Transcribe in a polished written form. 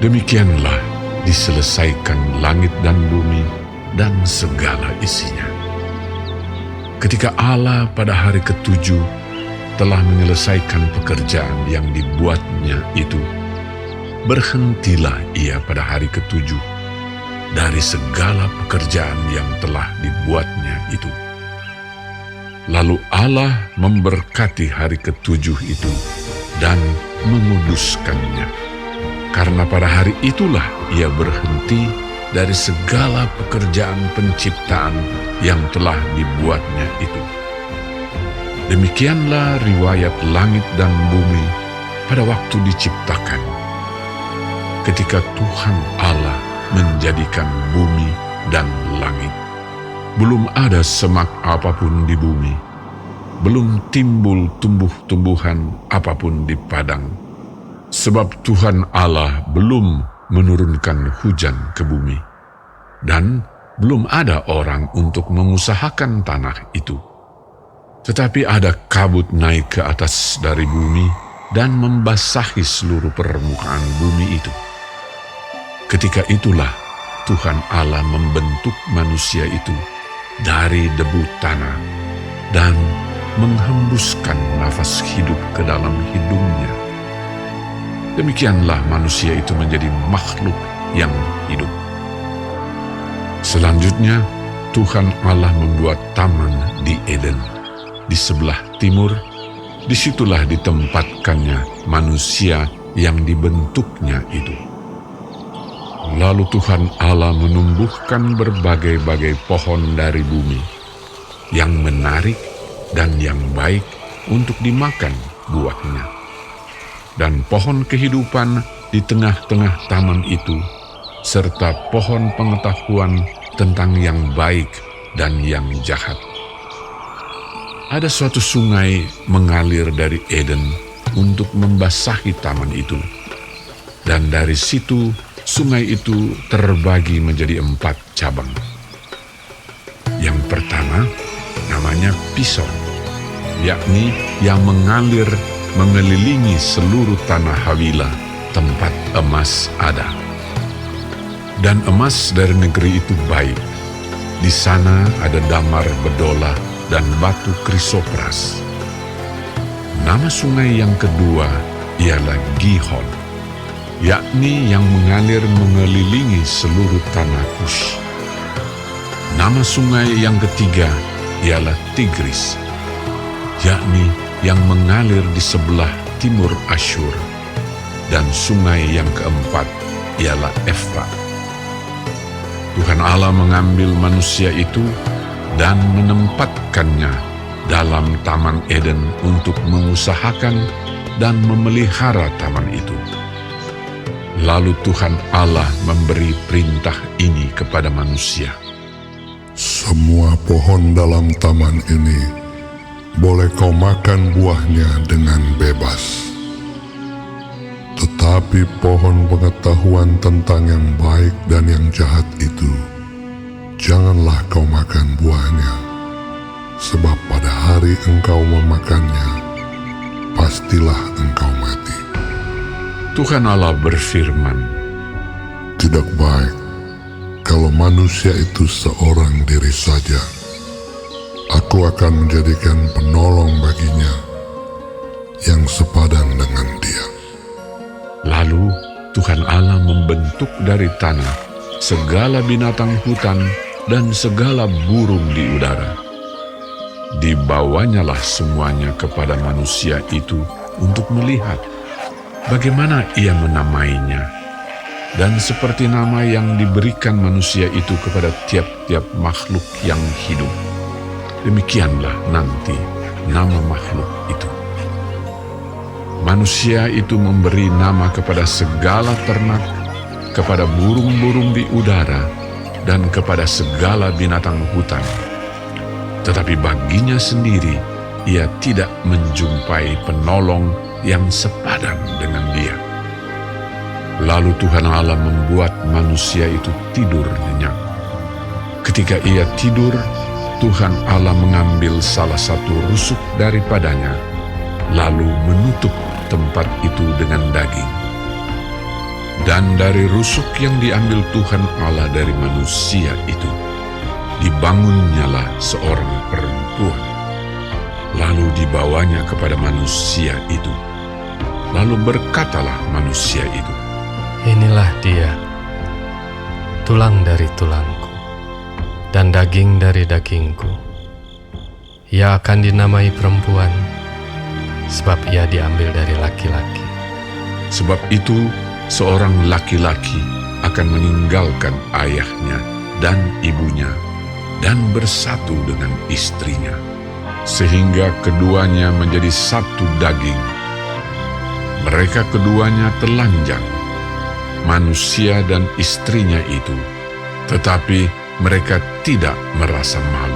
Demikianlah diselesaikan langit dan bumi dan segala isinya. Ketika Allah pada hari ketujuh telah menyelesaikan pekerjaan yang dibuatnya itu, berhentilah ia pada hari ketujuh dari segala pekerjaan yang telah dibuatnya itu. Lalu Allah memberkati hari ketujuh itu dan menguduskannya, karena pada hari itulah ia berhenti dari segala pekerjaan penciptaan yang telah dibuatnya itu. Demikianlah riwayat langit dan bumi pada waktu diciptakan. Ketika Tuhan Allah menjadikan bumi dan langit, belum ada semak apapun di bumi, belum timbul tumbuh-tumbuhan apapun di padang, sebab Tuhan Allah belum menurunkan hujan ke bumi, dan belum ada orang untuk mengusahakan tanah itu. Tetapi ada kabut naik ke atas dari bumi dan membasahi seluruh permukaan bumi itu. Ketika itulah Tuhan Allah membentuk manusia itu dari debu tanah dan menghembuskan nafas hidup ke dalam hidungnya. Demikianlah manusia itu menjadi makhluk yang hidup. Selanjutnya, Tuhan Allah membuat taman di Eden, di sebelah timur. Disitulah ditempatkannya manusia yang dibentuknya itu. Lalu Tuhan Allah menumbuhkan berbagai-bagai pohon dari bumi, yang menarik dan yang baik untuk dimakan buahnya. Dan pohon kehidupan di tengah-tengah taman itu, serta pohon pengetahuan tentang yang baik dan yang jahat. Ada suatu sungai mengalir dari Eden untuk membasahi taman itu. Dan dari situ, sungai itu terbagi menjadi 4 cabang. Yang pertama, namanya Pison, yakni yang mengalir mengelilingi seluruh tanah Hawila, tempat emas ada. Dan emas dari negeri itu baik. Di sana ada damar bedola dan batu krisopras. Nama sungai yang kedua ialah Gihon, yakni yang mengalir mengelilingi seluruh tanah Kush. Nama sungai yang ketiga ialah Tigris, yakni yang mengalir di sebelah timur Asyur. Dan sungai yang keempat ialah Efrat. Tuhan Allah mengambil manusia itu dan menempatkannya dalam Taman Eden untuk mengusahakan dan memelihara taman itu. Lalu Tuhan Allah memberi perintah ini kepada manusia. Semua pohon dalam taman ini boleh kau makan buahnya dengan bebas. Tetapi pohon pengetahuan tentang yang baik dan yang jahat itu, janganlah kau makan buahnya, sebab pada hari engkau memakannya, pastilah engkau mati. Tuhan Allah berfirman, Tidak baik kalau manusia itu seorang diri saja. Aku akan menjadikan penolong baginya yang sepadan dengan dia. Lalu Tuhan Allah membentuk dari tanah segala binatang hutan dan segala burung di udara. Dibawanyalah semuanya kepada manusia itu untuk melihat bagaimana ia menamainya. Dan seperti nama yang diberikan manusia itu kepada tiap-tiap makhluk yang hidup, demikianlah nanti nama makhluk itu. Manusia itu memberi nama kepada segala ternak, kepada burung-burung di udara, dan kepada segala binatang hutan. Tetapi baginya sendiri, ia tidak menjumpai penolong yang sepadan dengan dia. Lalu Tuhan Allah membuat manusia itu tidur nyenyak. Ketika ia tidur, Tuhan Allah mengambil salah satu rusuk daripadanya, lalu menutup tempat itu dengan daging. Dan dari rusuk yang diambil Tuhan Allah dari manusia itu, dibangunnyalah seorang perempuan. Lalu dibawanya kepada manusia itu. Lalu berkatalah manusia itu, Inilah dia, tulang dari tulangku, dan daging dari dagingku. Ia akan dinamai perempuan, sebab ia diambil dari laki-laki. sebab itu seorang laki-laki akan meninggalkan ayahnya dan ibunya dan bersatu dengan istrinya, sehingga keduanya menjadi satu daging. Mereka keduanya telanjang, manusia dan istrinya itu, tetapi mereka tidak merasa malu.